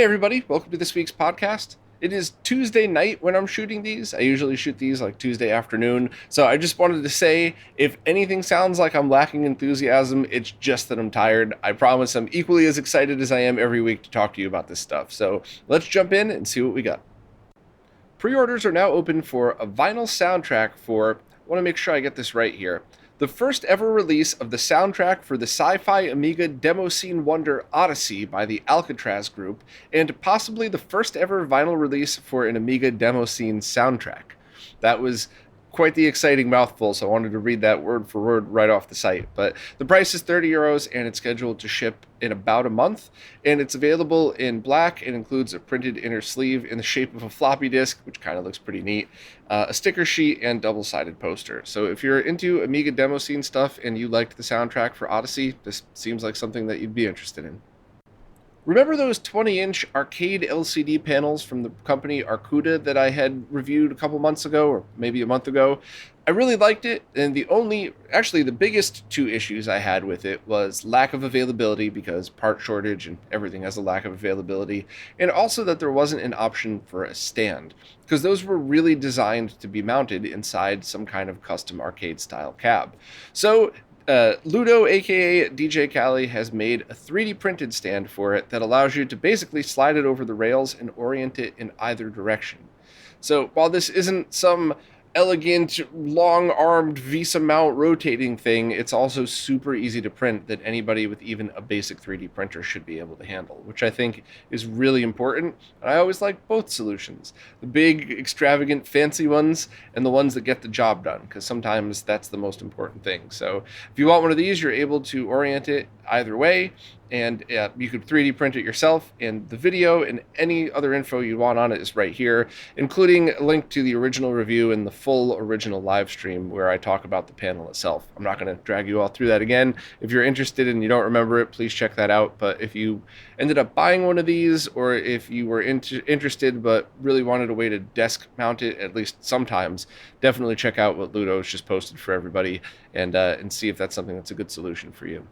Hey everybody, welcome to this week's podcast. It is Tuesday night when I'm shooting these. I usually shoot these like Tuesday afternoon. So I just wanted to say, if anything sounds like I'm lacking enthusiasm, it's just that I'm tired. I promise I'm equally as excited as I am every week to talk to you about this stuff. So let's jump in and see what we got. Pre-orders are now open for a vinyl soundtrack for, I want to make sure I get this right here, the first ever release of the soundtrack for the sci-fi Amiga Demoscene wonder Odyssey by the Alcatraz Group, and possibly the first ever vinyl release for an Amiga Demoscene soundtrack. That was quite the exciting mouthful, so I wanted to read that word for word right off the site. But the price is 30 euros, and it's scheduled to ship in about a month, and it's available in black. It includes a printed inner sleeve in the shape of a floppy disk, which kind of looks pretty neat, a sticker sheet, and double-sided poster. So if you're into Amiga Demoscene stuff and you liked the soundtrack for Odyssey, this seems like something that you'd be interested in. Remember those 20-inch arcade LCD panels from the company Arcooda that I had reviewed a couple months ago, or maybe a month ago? I really liked it, and the biggest two issues I had with it was lack of availability, because part shortage and everything has a lack of availability, and also that there wasn't an option for a stand, because those were really designed to be mounted inside some kind of custom arcade-style cab. So Ludo, aka DJ Cali, has made a 3D printed stand for it that allows you to basically slide it over the rails and orient it in either direction. So while this isn't some elegant, long-armed Visa mount rotating thing, it's also super easy to print that anybody with even a basic 3D printer should be able to handle, which I think is really important. And I always like both solutions, the big, extravagant, fancy ones and the ones that get the job done, because sometimes that's the most important thing. So if you want one of these, you're able to orient it either way, and you could 3D print it yourself, and the video and any other info you want on it is right here, including a link to the original review and the full original live stream where I talk about the panel itself. I'm not going to drag you all through that again. If you're interested and you don't remember it, please check that out. But if you ended up buying one of these, or if you were interested but really wanted a way to desk mount it, at least sometimes, definitely check out what Ludo's just posted for everybody, and see if that's something that's a good solution for you.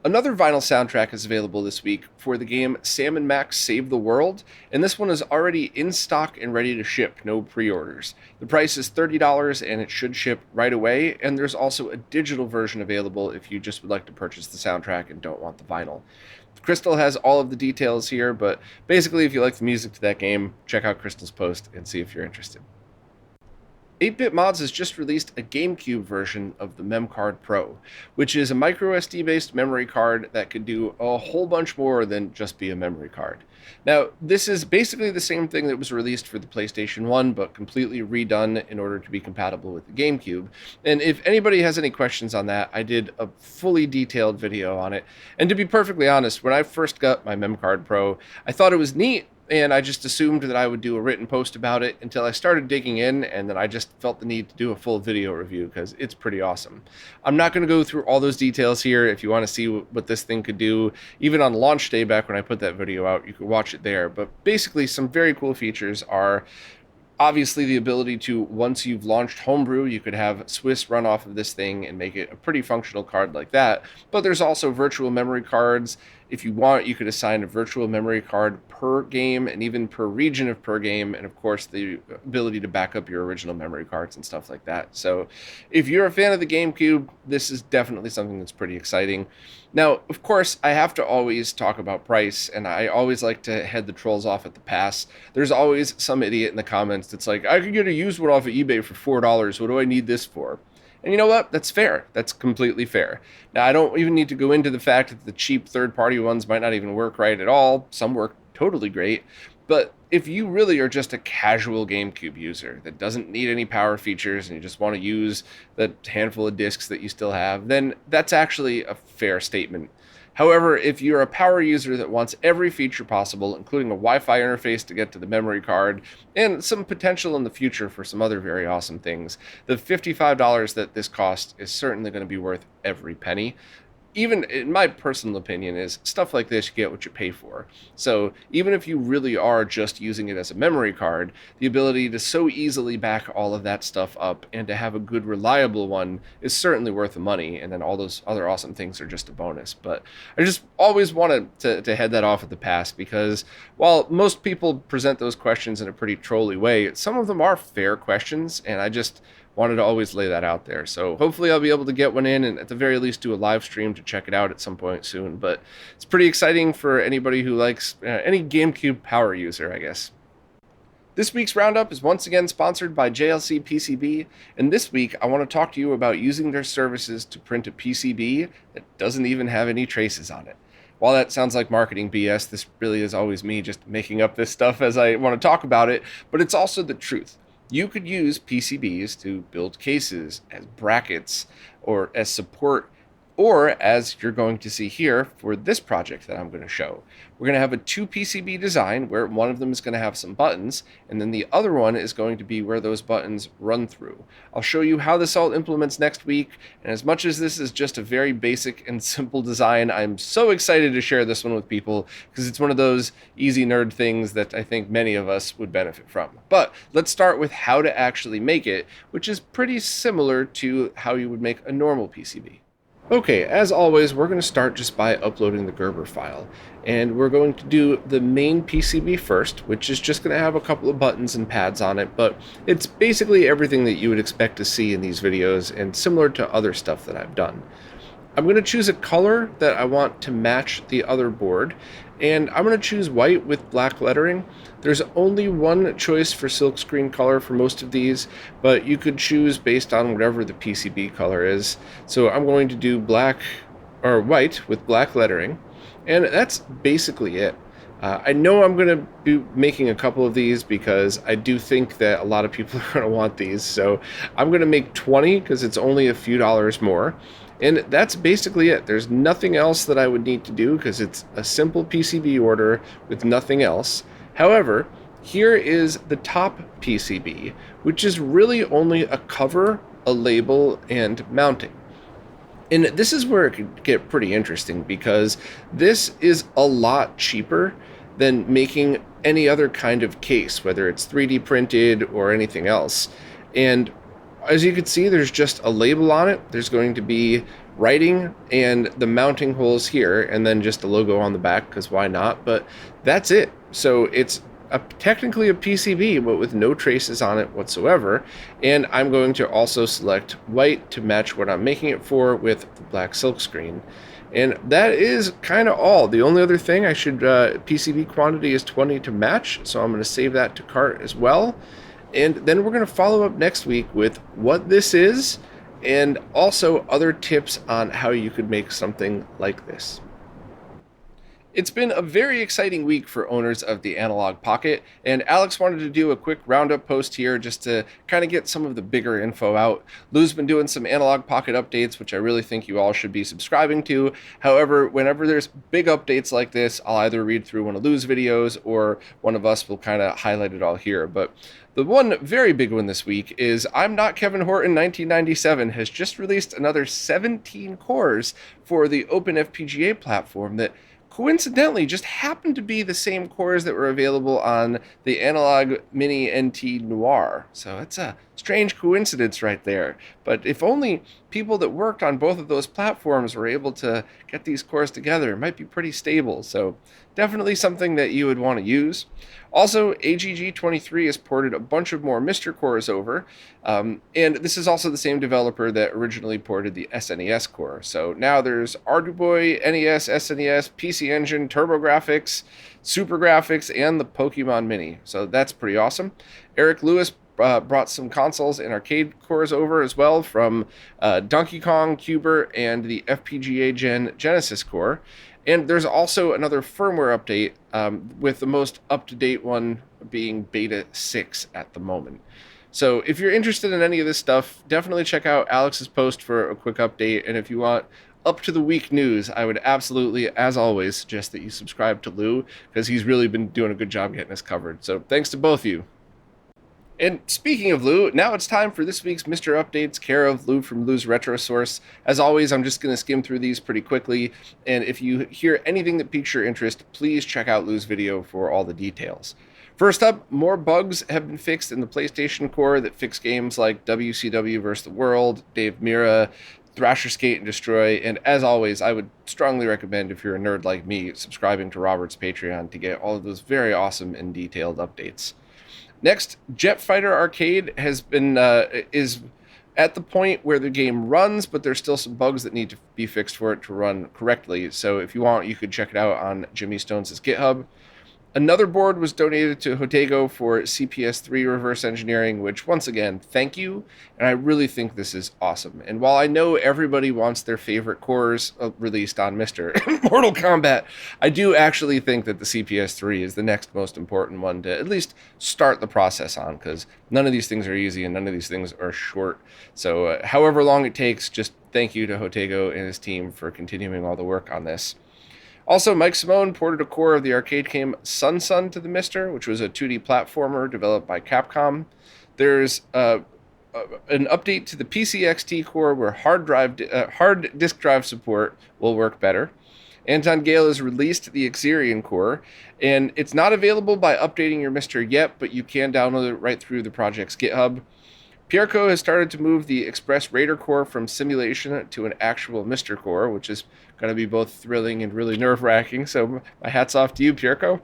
Another vinyl soundtrack is available this week for the game Sam & Max Save the World, and this one is already in stock and ready to ship, no pre-orders. The price is $30 and it should ship right away, and there's also a digital version available if you just would like to purchase the soundtrack and don't want the vinyl. Crystal has all of the details here, but basically if you like the music to that game, check out Crystal's post and see if you're interested. 8-Bit Mods has just released a GameCube version of the MemCard Pro, which is a microSD based memory card that could do a whole bunch more than just be a memory card. Now, this is basically the same thing that was released for the PlayStation 1, but completely redone in order to be compatible with the GameCube. And if anybody has any questions on that, I did a fully detailed video on it. And to be perfectly honest, when I first got my MemCard Pro, I thought it was neat, and I just assumed that I would do a written post about it until I started digging in, and then I just felt the need to do a full video review because it's pretty awesome. I'm not going to go through all those details here. If you want to see what this thing could do, even on launch day back when I put that video out, you could watch it there. But basically, some very cool features are obviously the ability to, once you've launched Homebrew, you could have Swiss run off of this thing and make it a pretty functional card like that. But there's also virtual memory cards. If you want, you could assign a virtual memory card per game and even per region of per game, and of course the ability to back up your original memory cards and stuff like that. So if you're a fan of the GameCube, this is definitely something that's pretty exciting. Now, of course, I have to always talk about price, and I always like to head the trolls off at the pass. There's always some idiot in the comments that's like, I could get a used one off of eBay for $4. What do I need this for? And you know what? That's fair. That's completely fair. Now, I don't even need to go into the fact that the cheap third-party ones might not even work right at all. Some work totally great. But if you really are just a casual GameCube user that doesn't need any power features and you just want to use the handful of discs that you still have, then that's actually a fair statement. However, if you're a power user that wants every feature possible, including a Wi-Fi interface to get to the memory card, and some potential in the future for some other very awesome things, the $55 that this costs is certainly going to be worth every penny. even in my personal opinion, is stuff like this, you get what you pay for. So even if you really are just using it as a memory card, the ability to so easily back all of that stuff up and to have a good, reliable one is certainly worth the money. And then all those other awesome things are just a bonus. But I just always wanted to head that off at the pass, because while most people present those questions in a pretty trolly way, some of them are fair questions, and I just wanted to always lay that out there. So hopefully I'll be able to get one in, and at the very least do a live stream to check it out at some point soon. But it's pretty exciting for anybody who likes any GameCube power user, I guess. This week's Roundup is once again sponsored by JLCPCB, and this week I want to talk to you about using their services to print a PCB that doesn't even have any traces on it. While that sounds like marketing BS, this really is always me just making up this stuff as I want to talk about it, but it's also the truth. You could use PCBs to build cases, as brackets, or as support, or as you're going to see here for this project that I'm going to show. We're going to have a 2 PCB design where one of them is going to have some buttons, and then the other one is going to be where those buttons run through. I'll show you how this all implements next week, and as much as this is just a very basic and simple design, I'm so excited to share this one with people, because it's one of those easy nerd things that I think many of us would benefit from. But let's start with how to actually make it, which is pretty similar to how you would make a normal PCB. Okay, as always, we're going to start just by uploading the Gerber file, and we're going to do the main PCB first, which is just going to have a couple of buttons and pads on it, but it's basically everything that you would expect to see in these videos and similar to other stuff that I've done. I'm going to choose a color that I want to match the other board, and I'm going to choose white with black lettering. There's only one choice for silkscreen color for most of these, but you could choose based on whatever the PCB color is. So I'm going to do black or white with black lettering, and that's basically it. I know I'm going to be making a couple of these because I do think that a lot of people are going to want these, so I'm going to make 20 because it's only a few dollars more. And that's basically it. There's nothing else that I would need to do because it's a simple PCB order with nothing else. However, here is the top PCB, which is really only a cover, a label, and mounting. And this is where it could get pretty interesting, because this is a lot cheaper than making any other kind of case, whether it's 3D printed or anything else. And as you can see, there's just a label on it. There's going to be writing and the mounting holes here, and then just the logo on the back, because why not? But that's it. So it's technically a PCB, but with no traces on it whatsoever. And I'm going to also select white to match what I'm making it for with the black silkscreen. And that is kind of all. The only other thing PCB quantity is 20 to match, so I'm going to save that to cart as well. And then we're going to follow up next week with what this is, and also other tips on how you could make something like this. It's been a very exciting week for owners of the Analogue Pocket, and Alex wanted to do a quick roundup post here just to kind of get some of the bigger info out. Lou's been doing some Analogue Pocket updates, which I really think you all should be subscribing to. However, whenever there's big updates like this, I'll either read through one of Lou's videos or one of us will kind of highlight it all here. But the one very big one this week is I'm Not Kevin Horton 1997 has just released another 17 cores for the OpenFPGA platform that coincidentally just happened to be the same cores that were available on the Analogue Mini NT Noir. So it's a strange coincidence right there. But if only people that worked on both of those platforms were able to get these cores together, it might be pretty stable. So definitely something that you would want to use. Also, AGG23 has ported a bunch of more Mr. cores over, and this is also the same developer that originally ported the SNES core. So now there's Arduboy, NES, SNES, PC Engine, TurboGrafx, SuperGrafx, and the Pokemon Mini. So that's pretty awesome. Eric Lewis brought some consoles and arcade cores over as well from Donkey Kong, Cuber, and the FPGA Gen Genesis core. And there's also another firmware update with the most up-to-date one being Beta 6 at the moment. So if you're interested in any of this stuff, definitely check out Alex's post for a quick update. And if you want up-to-the-week news, I would absolutely, as always, suggest that you subscribe to Lou, because he's really been doing a good job getting us covered. So thanks to both of you. And speaking of Lou, now it's time for this week's Mr. Updates, care of Lou from Lou's Retro Source. As always, I'm just going to skim through these pretty quickly, and if you hear anything that piques your interest, please check out Lou's video for all the details. First up, more bugs have been fixed in the PlayStation Core that fix games like WCW vs. the World, Dave Mirra, Thrasher Skate and Destroy, and as always, I would strongly recommend, if you're a nerd like me, subscribing to Robert's Patreon to get all of those very awesome and detailed updates. Next, Jet Fighter Arcade has been is at the point where the game runs, but there's still some bugs that need to be fixed for it to run correctly. So if you want, you could check it out on Jimmy Stones' GitHub. Another board was donated to Hotego for CPS3 reverse engineering, which, once again, thank you, and I really think this is awesome. And while I know everybody wants their favorite cores released on Mr. Mortal Kombat, I do actually think that the CPS3 is the next most important one to at least start the process on, because none of these things are easy and none of these things are short. So however long it takes, just thank you to Hotego and his team for continuing all the work on this. Also, Mike Simone ported a core of the arcade game Sun to the Mister, which was a 2D platformer developed by Capcom. There's an update to the PCXT core where hard disk drive support will work better. Anton Gale has released the Exerion core, and it's not available by updating your Mister yet, but you can download it right through the project's GitHub. Pierco has started to move the Express Raider core from simulation to an actual Mister core, which is going to be both thrilling and really nerve-wracking, so my hat's off to you, Pierco.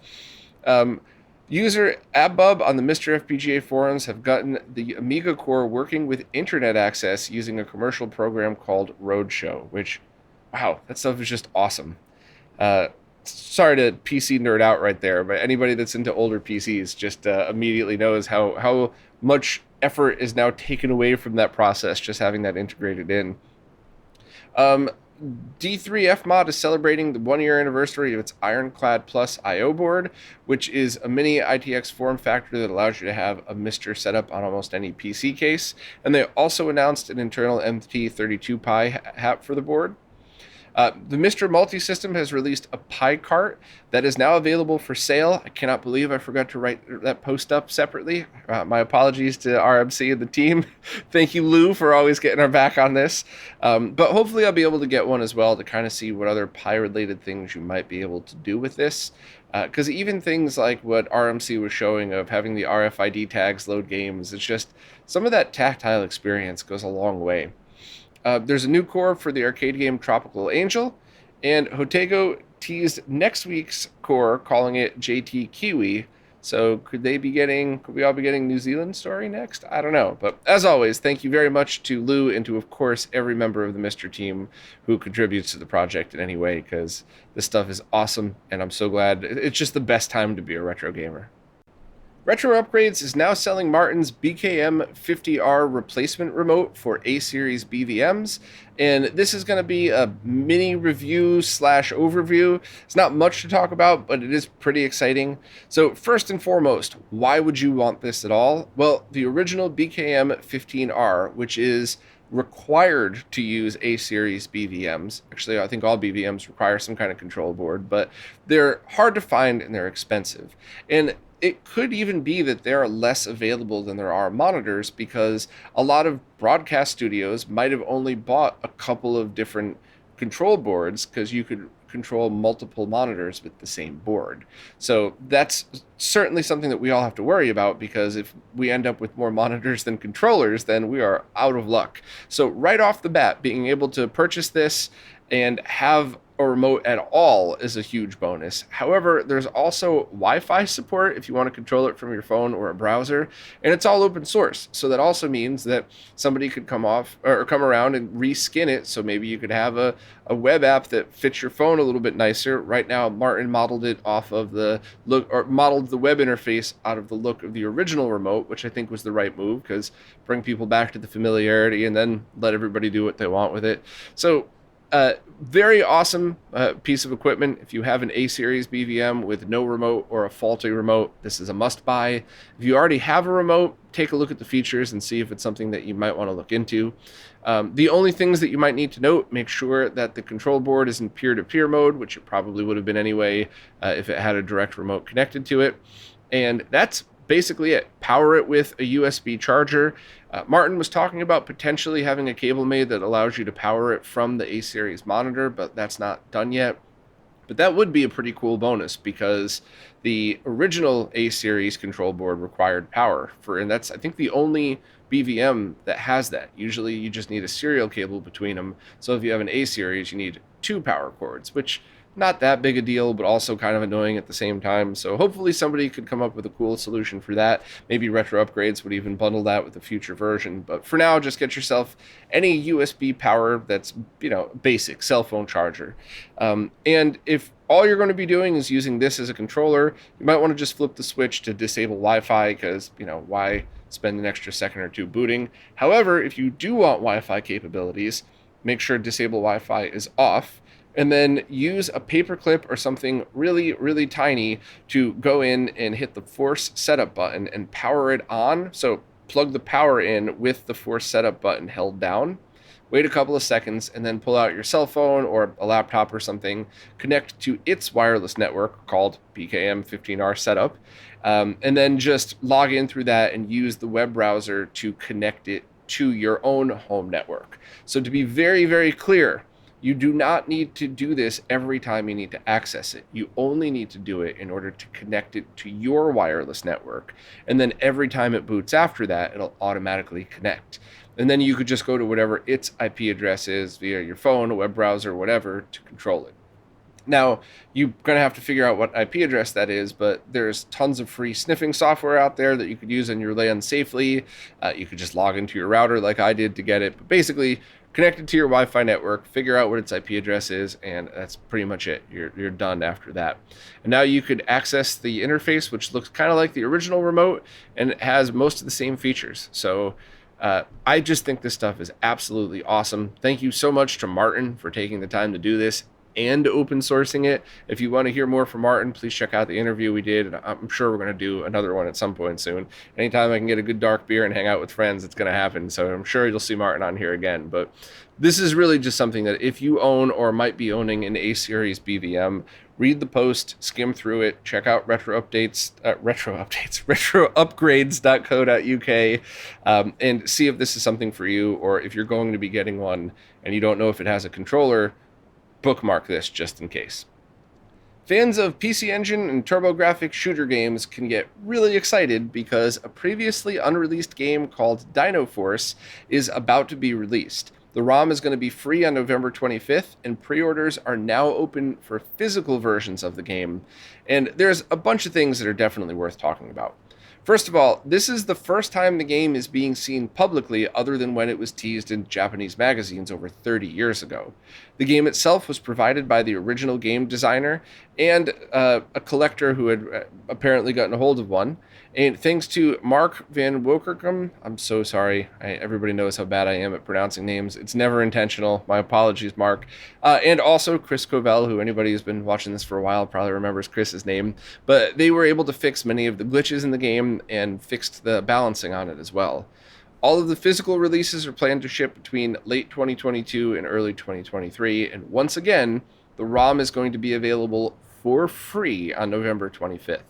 User Abbub on the Mr. FPGA forums have gotten the Amiga core working with internet access using a commercial program called Roadshow, which, wow, that stuff is just awesome. Sorry to PC nerd out right there, but anybody that's into older PCs just immediately knows how much effort is now taken away from that process, just having that integrated in. D3F Mod is celebrating the 1-year anniversary of its Ironclad Plus I/O board, which is a mini ITX form factor that allows you to have a Mister setup on almost any PC case. And they also announced an internal MT32 Pi hat for the board. The Mr. Multi-System has released a Pi cart that is now available for sale. I cannot believe I forgot to write that post up separately. My apologies to RMC and the team. Thank you, Lou, for always getting our back on this. But hopefully I'll be able to get one as well to kind of see what other Pi-related things you might be able to do with this. Because even things like what RMC was showing of having the RFID tags load games, it's just some of that tactile experience goes a long way. There's a new core for the arcade game Tropical Angel, and Hotego teased next week's core, calling it JT Kiwi. So could we all be getting New Zealand story next? I don't know. But as always, thank you very much to Lou and to, of course, every member of the Mr. team who contributes to the project in any way, because this stuff is awesome, and I'm so glad. It's just the best time to be a retro gamer. Retro Upgrades is now selling Martin's BKM50R replacement remote for A-Series BVMs, and this is going to be a mini review / overview. It's not much to talk about, but it is pretty exciting. So first and foremost, why would you want this at all? Well, the original BKM15R, which is required to use A-Series BVMs. Actually, I think all BVMs require some kind of control board, but they're hard to find and they're expensive. And it could even be that there are less available than there are monitors, because a lot of broadcast studios might have only bought a couple of different control boards, because you could control multiple monitors with the same board. So that's certainly something that we all have to worry about, because if we end up with more monitors than controllers, then we are out of luck. So right off the bat, being able to purchase this and have a remote at all is a huge bonus. However, there's also Wi-Fi support if you want to control it from your phone or a browser, and it's all open source. So that also means that somebody could come around and reskin it. So maybe you could have a web app that fits your phone a little bit nicer. Right now, Martin modeled it off of the look, or modeled the web interface out of the look of the original remote, which I think was the right move, because bring people back to the familiarity and then let everybody do what they want with it. So very awesome piece of equipment. If you have an A-Series BVM with no remote or a faulty remote, this is a must-buy. If you already have a remote, take a look at the features and see if it's something that you might want to look into. The only things that you might need to note: make sure that the control board is in peer-to-peer mode, which it probably would have been anyway if it had a direct remote connected to it. And that's basically it. Power it with a USB charger. Martin was talking about potentially having a cable made that allows you to power it from the A-series monitor, but that's not done yet. But that would be a pretty cool bonus because the original A-series control board required power and that's, I think, the only BVM that has that. Usually you just need a serial cable between them. So if you have an A-series, you need 2 power cords, which not that big a deal, but also kind of annoying at the same time. So hopefully somebody could come up with a cool solution for that. Maybe Retro Upgrades would even bundle that with a future version. But for now, just get yourself any USB power that's, basic cell phone charger. And if all you're going to be doing is using this as a controller, you might want to just flip the switch to disable Wi-Fi because, why spend an extra second or two booting? However, if you do want Wi-Fi capabilities, make sure disable Wi-Fi is off. And then use a paperclip or something really, really tiny to go in and hit the force setup button and power it on. So plug the power in with the force setup button held down. Wait a couple of seconds and then pull out your cell phone or a laptop or something, connect to its wireless network called PKM15R setup, and then just log in through that and use the web browser to connect it to your own home network. So to be very, very clear, you do not need to do this every time you need to access it. You only need to do it in order to connect it to your wireless network. And then every time it boots after that, it'll automatically connect. And then you could just go to whatever its IP address is via your phone, a web browser, whatever, to control it. Now, you're going to have to figure out what IP address that is, but there's tons of free sniffing software out there that you could use on your LAN safely. You could just log into your router like I did to get it. But basically, connect it to your Wi-Fi network, figure out what its IP address is, and that's pretty much it. You're done after that. And now you could access the interface, which looks kind of like the original remote, and it has most of the same features. So I just think this stuff is absolutely awesome. Thank you so much to Martin for taking the time to do this and open sourcing it. If you want to hear more from Martin, please check out the interview we did. And I'm sure we're going to do another one at some point soon. Anytime I can get a good dark beer and hang out with friends, it's going to happen. So I'm sure you'll see Martin on here again. But this is really just something that if you own or might be owning an A-series BVM, read the post, skim through it, check out retroupgrades.co.uk, and see if this is something for you, or if you're going to be getting one and you don't know if it has a controller, bookmark this just in case. Fans of PC Engine and TurboGrafx shooter games can get really excited because a previously unreleased game called Dino Force is about to be released. The ROM is going to be free on November 25th, and pre-orders are now open for physical versions of the game. And there's a bunch of things that are definitely worth talking about. First of all, this is the first time the game is being seen publicly other than when it was teased in Japanese magazines over 30 years ago. The game itself was provided by the original game designer and a collector who had apparently gotten a hold of one. And thanks to Mark Van Wokerkum, I'm so sorry. Everybody knows how bad I am at pronouncing names. It's never intentional. My apologies, Mark. And also Chris Covell, who anybody who's been watching this for a while probably remembers Chris's name. But they were able to fix many of the glitches in the game and fixed the balancing on it as well. All of the physical releases are planned to ship between late 2022 and early 2023. And once again, the ROM is going to be available for free on November 25th.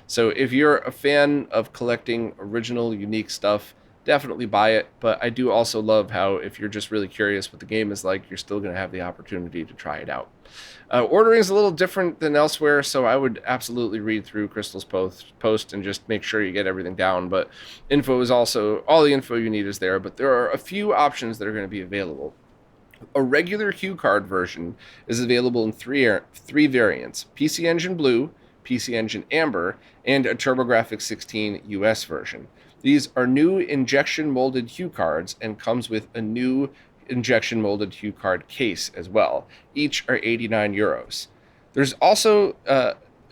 So if you're a fan of collecting original, unique stuff, definitely buy it. But I do also love how if you're just really curious what the game is like, you're still going to have the opportunity to try it out. Ordering is a little different than elsewhere, so I would absolutely read through Crystal's post and just make sure you get everything down. But info is also, all the info you need is there, but there are a few options that are going to be available. A regular cue card version is available in three variants: PC Engine Blue, PC Engine Amber, and a TurboGrafx 16 US version. These are new injection molded cue cards and comes with a new injection molded cue card case as well. Each are 89 euros. There's also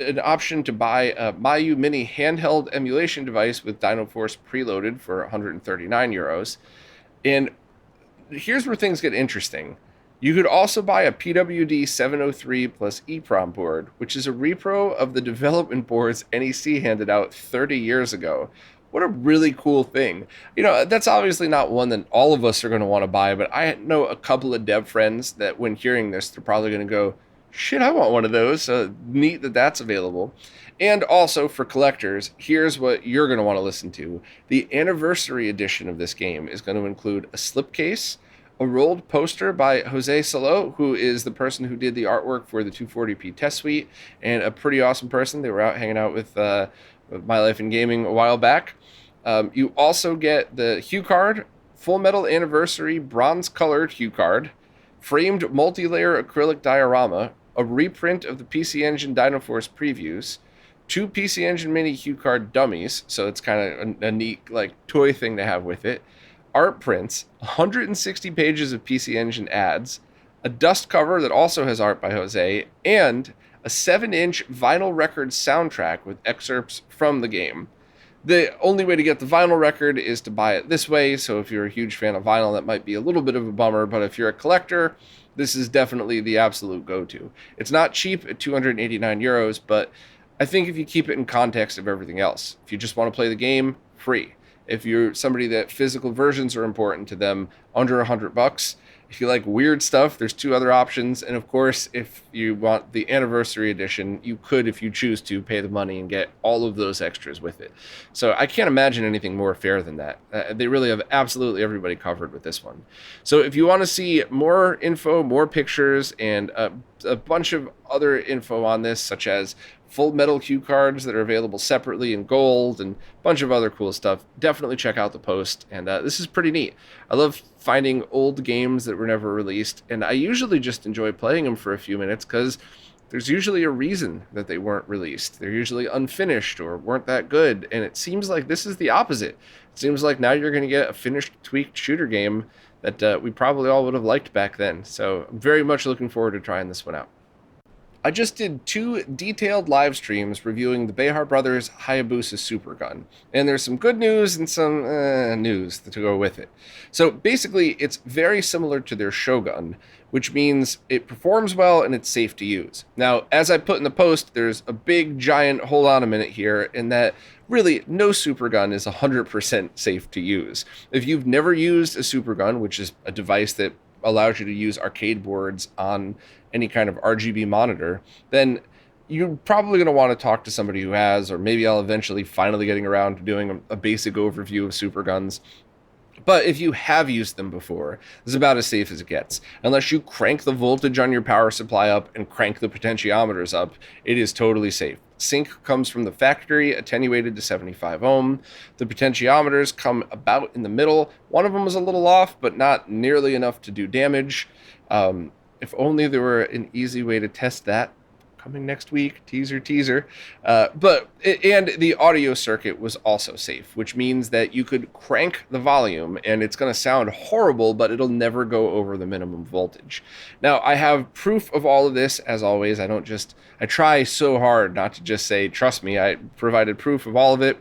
an option to buy a Mayu Mini handheld emulation device with Dino Force preloaded for 139 euros. And here's where things get interesting. You could also buy a PWD 703 plus EEPROM board, which is a repro of the development boards NEC handed out 30 years ago. What a really cool thing. That's obviously not one that all of us are going to want to buy, but I know a couple of dev friends that when hearing this, they're probably going to go, Shit, I want one of those. Neat that that's available. And also for collectors, here's what you're going to want to listen to. The anniversary edition of this game is going to include a slipcase, a rolled poster by Jose Salo, who is the person who did the artwork for the 240p test suite, and a pretty awesome person. They were out hanging out with My Life in Gaming a while back. You also get the Hue card, Full Metal Anniversary bronze-colored Hue card, framed multi-layer acrylic diorama, a reprint of the PC Engine Dynaforce previews, 2 PC Engine Mini Hue card dummies, so it's kind of a neat like toy thing to have with it, art prints, 160 pages of PC Engine ads, a dust cover that also has art by Jose, and a 7-inch vinyl record soundtrack with excerpts from the game. The only way to get the vinyl record is to buy it this way, so if you're a huge fan of vinyl, that might be a little bit of a bummer, but if you're a collector, this is definitely the absolute go-to. It's not cheap at 289 euros, but I think if you keep it in context of everything else, if you just want to play the game, free. If you're somebody that physical versions are important to them, under $100. If you like weird stuff, there's 2 other options. And of course, if you want the anniversary edition, you could, if you choose to, pay the money and get all of those extras with it. So I can't imagine anything more fair than that. They really have absolutely everybody covered with this one. So if you want to see more info, more pictures, and a bunch of other info on this, such as Full Metal Hue cards that are available separately in gold and a bunch of other cool stuff, definitely check out the post. And this is pretty neat. I love finding old games that were never released, and I usually just enjoy playing them for a few minutes because there's usually a reason that they weren't released. They're usually unfinished or weren't that good, and it seems like this is the opposite. It seems like now you're going to get a finished, tweaked shooter game that we probably all would have liked back then. So I'm very much looking forward to trying this one out. I just did 2 detailed live streams reviewing the Behar Brothers Hayabusa Supergun, and there's some good news and some news to go with it. So basically, it's very similar to their Shogun, which means it performs well and it's safe to use. Now, as I put in the post, there's a big, giant hold on a minute here, in that really no Supergun is 100% safe to use. If you've never used a Supergun, which is a device that allows you to use arcade boards on any kind of RGB monitor, then you're probably going to want to talk to somebody who has, or maybe I'll eventually finally getting around to doing a basic overview of Superguns. But if you have used them before, this is about as safe as it gets. Unless you crank the voltage on your power supply up and crank the potentiometers up, it is totally safe. Sync comes from the factory, attenuated to 75 ohm. The potentiometers come about in the middle. One of them is a little off, but not nearly enough to do damage. If only there were an easy way to test that. Coming next week, teaser. And the audio circuit was also safe, which means that you could crank the volume and it's going to sound horrible, but it'll never go over the minimum voltage. Now, I have proof of all of this, as always. I try so hard not to just say, trust me. I provided proof of all of it.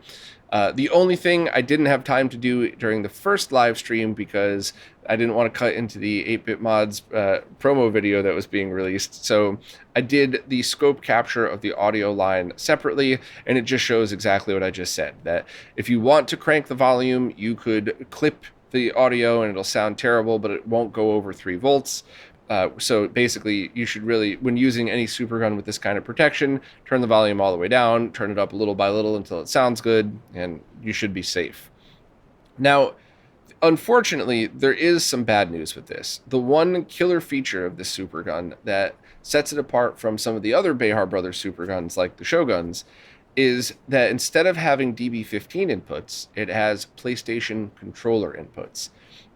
The only thing I didn't have time to do during the first live stream, because I didn't want to cut into the 8-Bit Mods promo video that was being released. So I did the scope capture of the audio line separately, and it just shows exactly what I just said, that if you want to crank the volume, you could clip the audio and it'll sound terrible, but it won't go over 3 volts. So basically, you should really, when using any Supergun with this kind of protection, turn the volume all the way down, turn it up little by little until it sounds good, and you should be safe. Now, unfortunately, there is some bad news with this. The one killer feature of this Supergun that sets it apart from some of the other Behar Brothers Superguns, like the Shoguns, is that instead of having DB15 inputs, it has PlayStation controller inputs.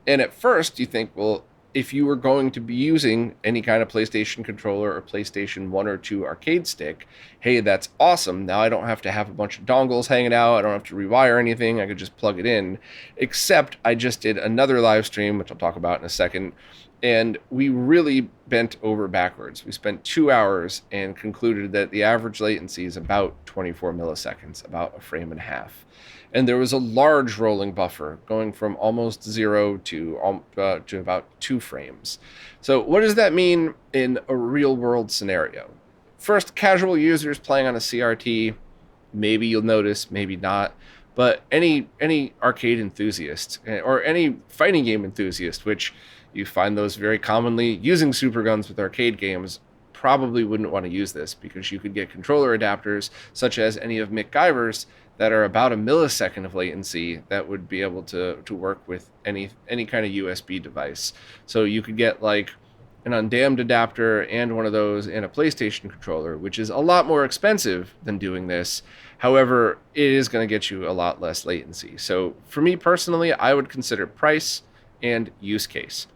And at first, you think, well, if you were going to be using any kind of PlayStation controller or PlayStation 1 or 2 arcade stick, hey, that's awesome. Now I don't have to have a bunch of dongles hanging out. I don't have to rewire anything. I could just plug it in. Except I just did another live stream, which I'll talk about in a second, and we really bent over backwards. We spent 2 hours and concluded that the average latency is about 24 milliseconds, about a frame and a half. And there was a large rolling buffer going from almost 0 to about 2 frames. So what does that mean in a real-world scenario? First, casual users playing on a CRT, maybe you'll notice, maybe not. But any arcade enthusiast, or any fighting game enthusiast, which you find those very commonly using Superguns with arcade games, probably wouldn't want to use this, because you could get controller adapters such as any of MacGyver's that are about a millisecond of latency that would be able to work with any kind of USB device. So you could get like an undammed adapter and one of those and a PlayStation controller, which is a lot more expensive than doing this. However, it is going to get you a lot less latency. So for me personally, I would consider price and use case.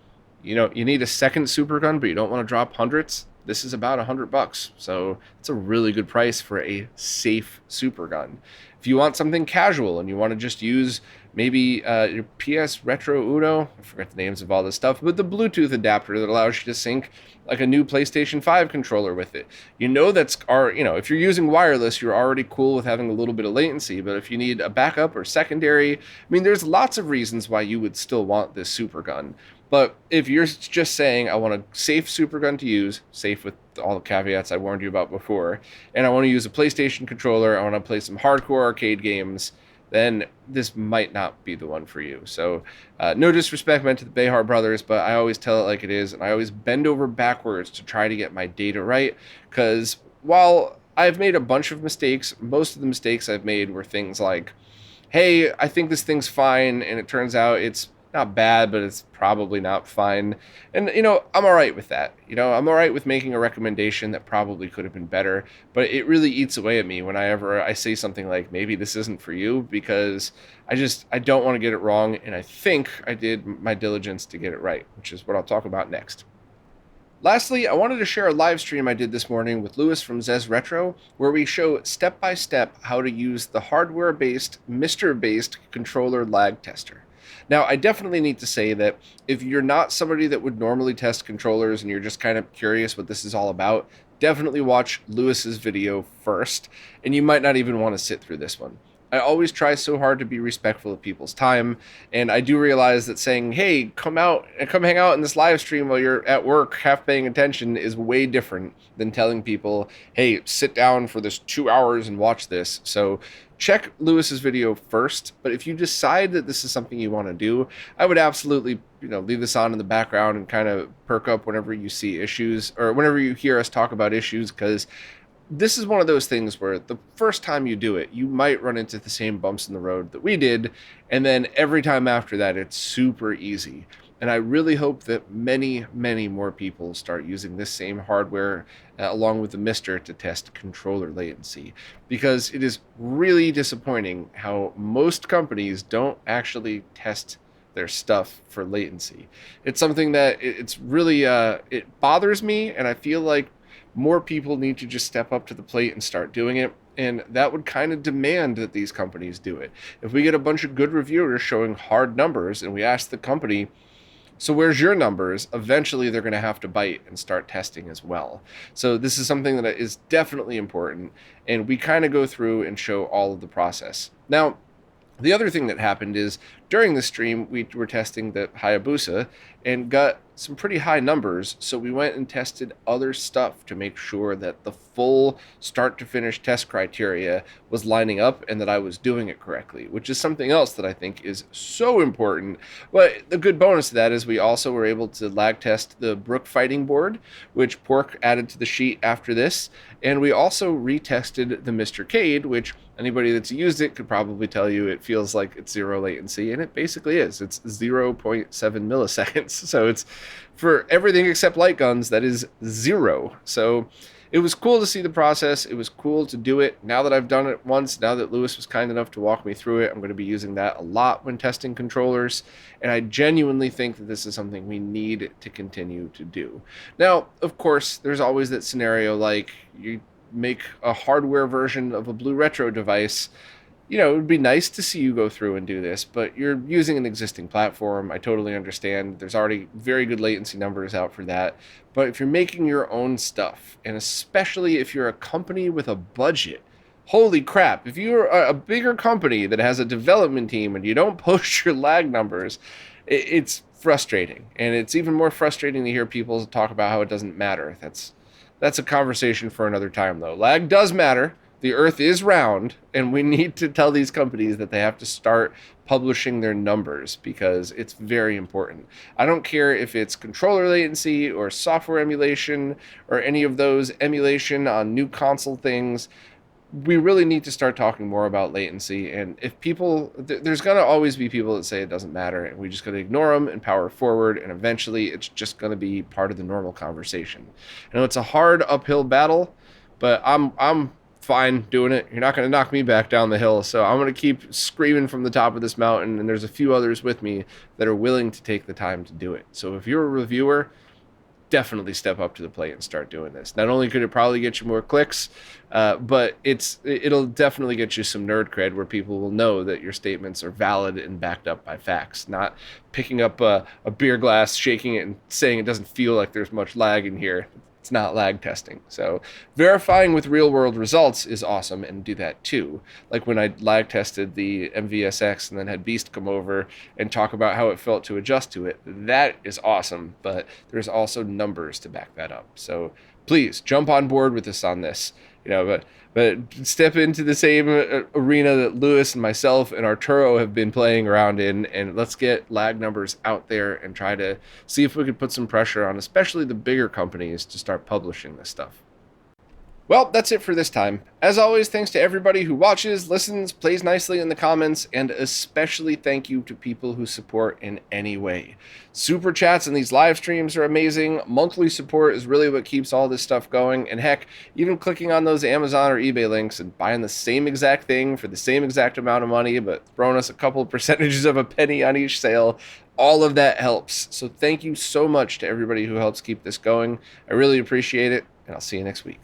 You know, you need a second Supergun, but you don't want to drop hundreds. This is about $100, so it's a really good price for a safe Supergun. If you want something casual and you want to just use maybe your PS Retro Uno, I forget the names of all this stuff, but the Bluetooth adapter that allows you to sync like a new PlayStation 5 controller with it. You know, if you're using wireless, you're already cool with having a little bit of latency, but if you need a backup or secondary, I mean, there's lots of reasons why you would still want this Supergun. But if you're just saying, I want a safe Supergun to use, safe with all the caveats I warned you about before, and I want to use a PlayStation controller, I want to play some hardcore arcade games, then this might not be the one for you. So no disrespect meant to the Behar brothers, but I always tell it like it is, and I always bend over backwards to try to get my data right, because while I've made a bunch of mistakes, most of the mistakes I've made were things like, hey, I think this thing's fine, and it turns out it's not bad, but it's probably not fine. And, you know, I'm all right with that. You know, I'm all right with making a recommendation that probably could have been better, but it really eats away at me when I say something like, maybe this isn't for you, because I don't want to get it wrong. And I think I did my diligence to get it right, which is what I'll talk about next. Lastly, I wanted to share a live stream I did this morning with Lewis from Zez Retro, where we show step-by-step how to use the hardware-based, MiSTer-based controller lag tester. Now, I definitely need to say that if you're not somebody that would normally test controllers and you're just kind of curious what this is all about, definitely watch Lewis's video first, and you might not even want to sit through this one. I always try so hard to be respectful of people's time, and I do realize that saying, hey, come hang out in this live stream while you're at work half paying attention is way different than telling people, hey, sit down for this 2 hours and watch this. So check Lewis's video first, but if you decide that this is something you want to do, I would absolutely, leave this on in the background and kind of perk up whenever you see issues or whenever you hear us talk about issues, because this is one of those things where the first time you do it, you might run into the same bumps in the road that we did, and then every time after that, it's super easy. And I really hope that many, many more people start using this same hardware along with the MiSTer to test controller latency, because it is really disappointing how most companies don't actually test their stuff for latency. It's something that it's really, it bothers me, and I feel like more people need to just step up to the plate and start doing it. And that would kind of demand that these companies do it. If we get a bunch of good reviewers showing hard numbers and we ask the company, so where's your numbers? Eventually they're going to have to bite and start testing as well. So this is something that is definitely important. And we kind of go through and show all of the process. Now, the other thing that happened is during the stream, we were testing the Hayabusa and got some pretty high numbers. So we went and tested other stuff to make sure that the full start to finish test criteria was lining up and that I was doing it correctly, which is something else that I think is so important. But the good bonus to that is we also were able to lag test the Brook fighting board, which Pork added to the sheet after this. And we also retested the Mr. Cade, which anybody that's used it could probably tell you it feels like it's zero latency, and it basically is. It's 0.7 milliseconds. So it's for everything except light guns, that is zero. So it was cool to see the process. It was cool to do it. Now that I've done it once, now that Lewis was kind enough to walk me through it, I'm going to be using that a lot when testing controllers. And I genuinely think that this is something we need to continue to do. Now, of course, there's always that scenario like you make a hardware version of a Blue Retro device. It would be nice to see you go through and do this, but you're using an existing platform. I totally understand. There's already very good latency numbers out for that. But if you're making your own stuff, and especially if you're a company with a budget, holy crap, if you're a bigger company that has a development team and you don't post your lag numbers, it's frustrating. And it's even more frustrating to hear people talk about how it doesn't matter. That's a conversation for another time, though. Lag does matter. the earth is round, and we need to tell these companies that they have to start publishing their numbers, because it's very important. I don't care if it's controller latency or software emulation or any of those emulation on new console things. We really need to start talking more about latency. And if people, there's going to always be people that say it doesn't matter, and we just got to ignore them and power forward, and eventually it's just going to be part of the normal conversation. I know it's a hard uphill battle, but I'm fine doing it. You're not going to knock me back down the hill, so I'm going to keep screaming from the top of this mountain, and there's a few others with me that are willing to take the time to do it. So if you're a reviewer, definitely step up to the plate and start doing this. Not only could it probably get you more clicks, but it'll definitely get you some nerd cred, where people will know that your statements are valid and backed up by facts, not picking up a beer glass, shaking it, and saying it doesn't feel like there's much lag in here. It's not lag testing. So verifying with real world results is awesome, and do that too. Like when I lag tested the MVSX and then had Beast come over and talk about how it felt to adjust to it. That is awesome, but there's also numbers to back that up. So please jump on board with us on this. But step into the same arena that Lewis and myself and Arturo have been playing around in, and let's get lag numbers out there and try to see if we could put some pressure on especially the bigger companies to start publishing this stuff. Well, that's it for this time. As always, thanks to everybody who watches, listens, plays nicely in the comments, and especially thank you to people who support in any way. Super chats and these live streams are amazing. Monthly support is really what keeps all this stuff going. And heck, even clicking on those Amazon or eBay links and buying the same exact thing for the same exact amount of money, but throwing us a couple of percentages of a penny on each sale, all of that helps. So thank you so much to everybody who helps keep this going. I really appreciate it, and I'll see you next week.